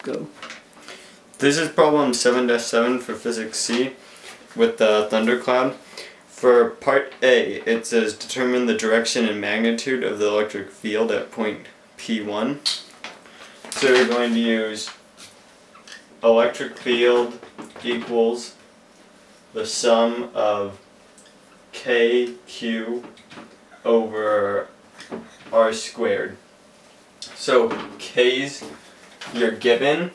Go. This is problem 7-7 for Physics C with the thundercloud. For part A, it says determine the direction and magnitude of the electric field at point P1. So we're going to use electric field equals the sum of KQ over R squared. So K's you're given,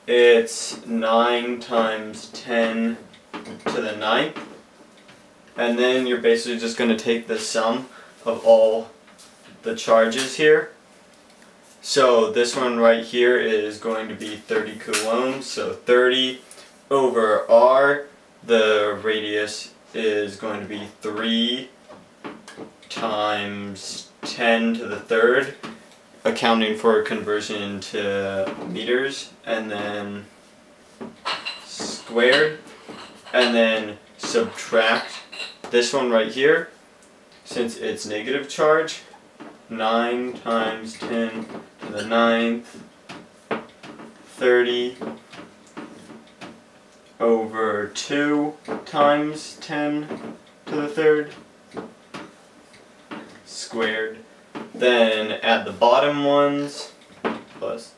it's 9 times 10 to the 9th, and then you're basically just going to take the sum of all the charges here. So this one right here is going to be 30 coulombs, so 30 over R, the radius is going to be 3 times 10 to the 3rd, accounting for conversion into meters, and then squared, and then subtract this one right here, since it's negative charge, 9 times 10 to the 9th, 30 over 2 times 10 to the 3rd, squared. Then add the bottom ones, plus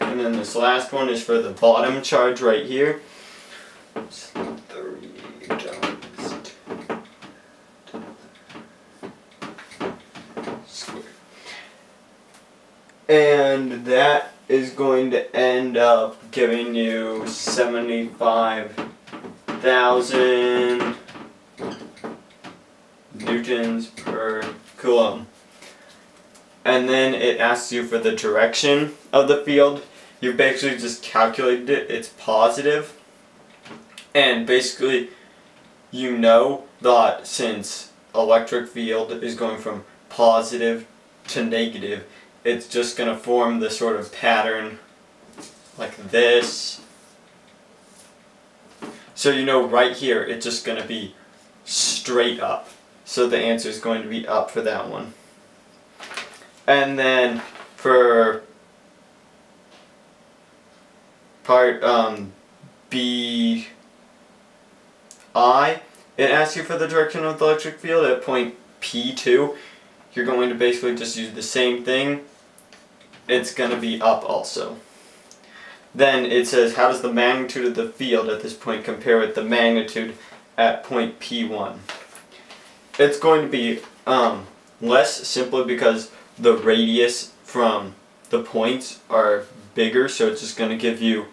and then this last one is for the bottom charge right here. 30 times squared. And that is going to end up giving you 75,000 newtons per coulomb. And then it asks you for the direction of the field. You basically just calculated it, it's positive. And basically, you know that since electric field is going from positive to negative, it's just going to form this sort of pattern like this. So you know right here, it's just going to be straight up. So the answer is going to be up for that one. And then for part B, it asks you for the direction of the electric field at point P2. You're going to basically just use the same thing. It's going to be up also. Then it says, how does the magnitude of the field at this point compare with the magnitude at point P1? It's going to be less, simply because the radius from the points are bigger, so it's just going to give you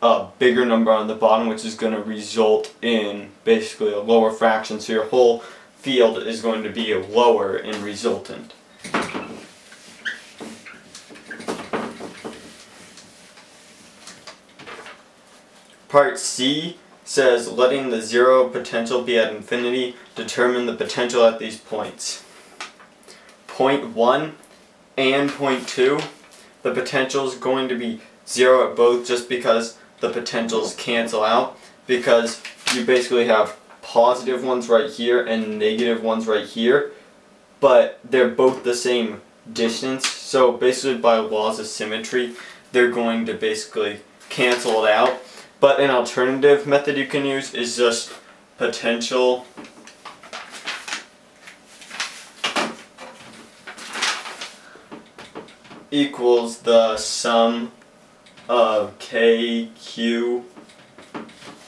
a bigger number on the bottom, which is going to result in basically a lower fraction, so your whole field is going to be lower in resultant. Part C says, letting the zero potential be at infinity, determine the potential at these points. Point 1 and point 2, the potential is going to be 0 at both, just because the potentials cancel out, because you basically have positive ones right here and negative ones right here, but they're both the same distance, so basically by laws of symmetry they're going to basically cancel it out. But an alternative method you can use is just potential equals the sum of KQ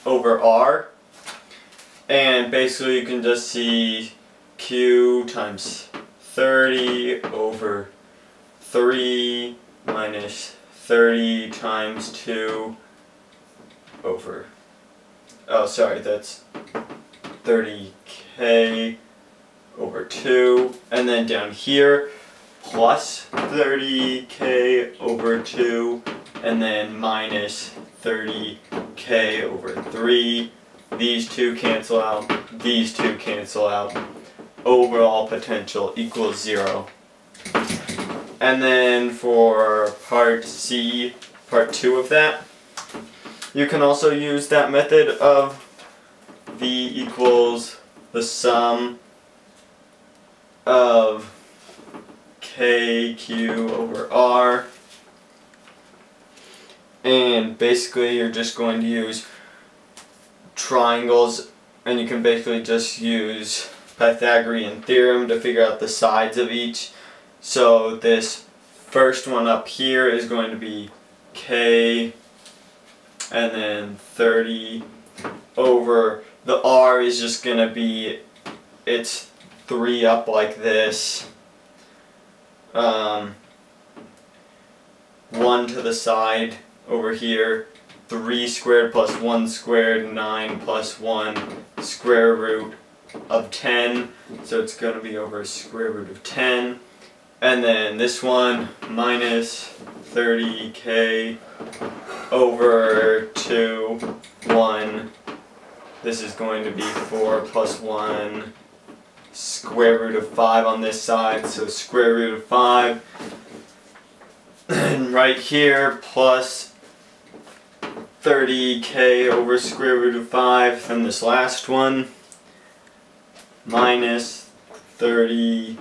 over R, and basically you can just see Q times 30 over 3 minus 30 times 2 over, oh sorry, that's 30K over 2, and then down here plus 30K over 2, and then minus 30K over 3, these two cancel out, these two cancel out. Overall potential equals 0. And then for part C, part 2 of that, you can also use that method of V equals the sum of KQ over R. And basically you're just going to use triangles, and you can basically just use Pythagorean theorem to figure out the sides of each. So this first one up here is going to be K and then 30 over the R is just going to be, it's 3 up like this, 1 to the side over here, 3 squared plus 1 squared, 9 plus 1 square root of 10, so it's going to be over square root of 10. And then this one, minus 30k over 2, 1. This is going to be 4 plus 1 square root of 5 on this side, so square root of 5. And right here, plus 30k over square root of 5. And this last one, minus 30k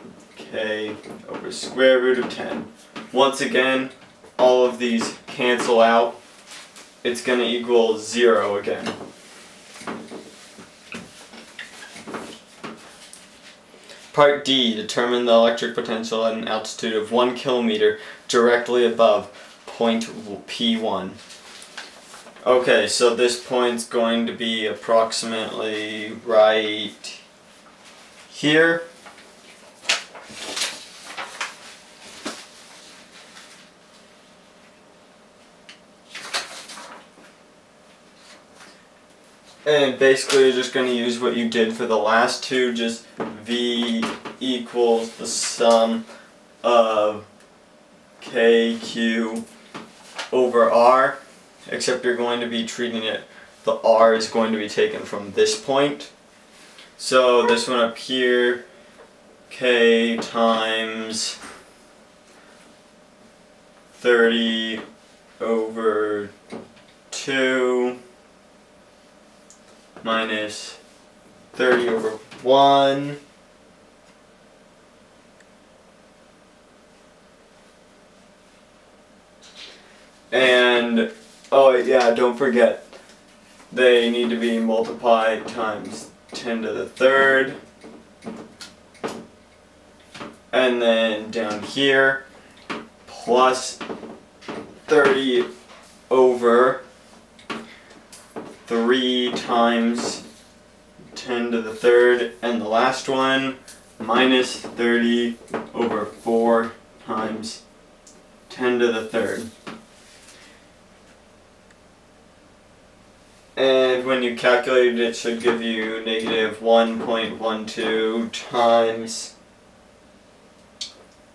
over square root of 10. Once again, all of these cancel out. It's going to equal 0 again. Part D, determine the electric potential at an altitude of 1 kilometer directly above point P1. Okay, so this point's going to be approximately right here. And basically you're just going to use what you did for the last two, just V equals the sum of KQ over R, except you're going to be treating it, the R is going to be taken from this point. So this one up here, K times 30 over 2 minus 30 over 1 and oh yeah, don't forget they need to be multiplied times 10 to the third, and then down here plus 30 over 3 times 10 to the third, and the last one minus 30 over 4 times 10 to the third. And when you calculate it, it should give you negative 1.12 times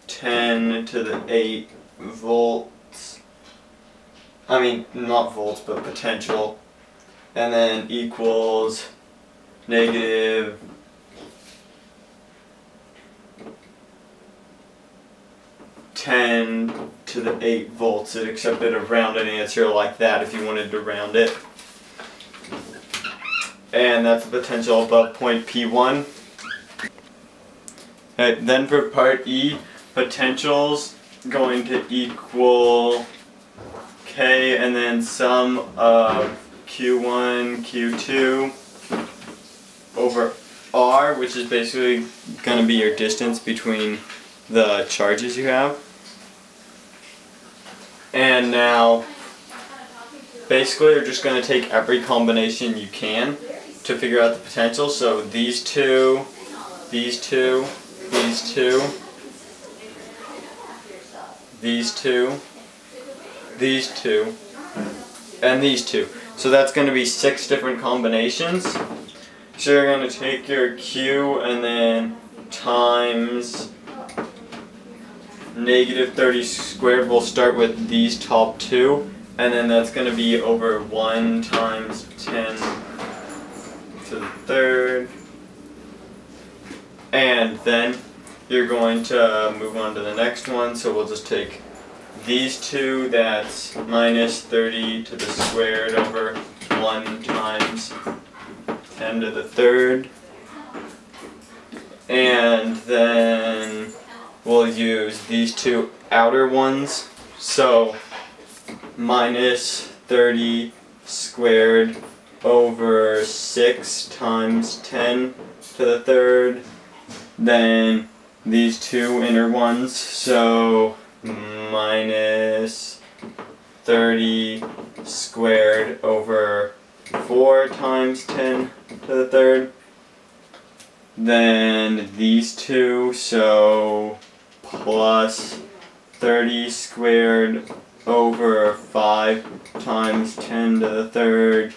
10 to the 8 volts. I mean, not volts, but potential. And then equals negative 10 to the 8 volts. It accepted a rounded answer like that if you wanted to round it. And that's the potential above point P1. Okay, then for part E, potential's going to equal K and then sum of Q1, Q2 over R, which is basically going to be your distance between the charges you have. And now, basically you're just going to take every combination you can to figure out the potential. So these two, these two, these two, these two, these two, and these two. So that's going to be 6 different combinations. So you're going to take your Q and then times negative 30 squared. We'll start with these top 2, and then that's going to be over 1 times 10 to the third. And then you're going to move on to the next one, so we'll just take these two, that's minus 30 to the squared over 1 times 10 to the third. And then we'll use these two outer ones, so minus 30 squared over 6 times 10 to the third. Then these two inner ones, so minus 30 squared over 4 times 10 to the third. Then these two, so plus 30 squared over 5 times 10 to the third.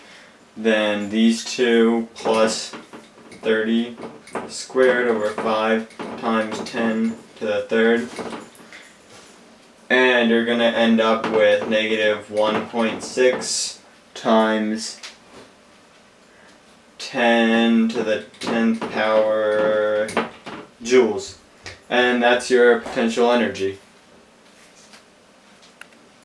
Then these two plus 30 squared over 5 times 10 to the third. And you're going to end up with negative 1.6 times 10 to the 10th power joules. And that's your potential energy.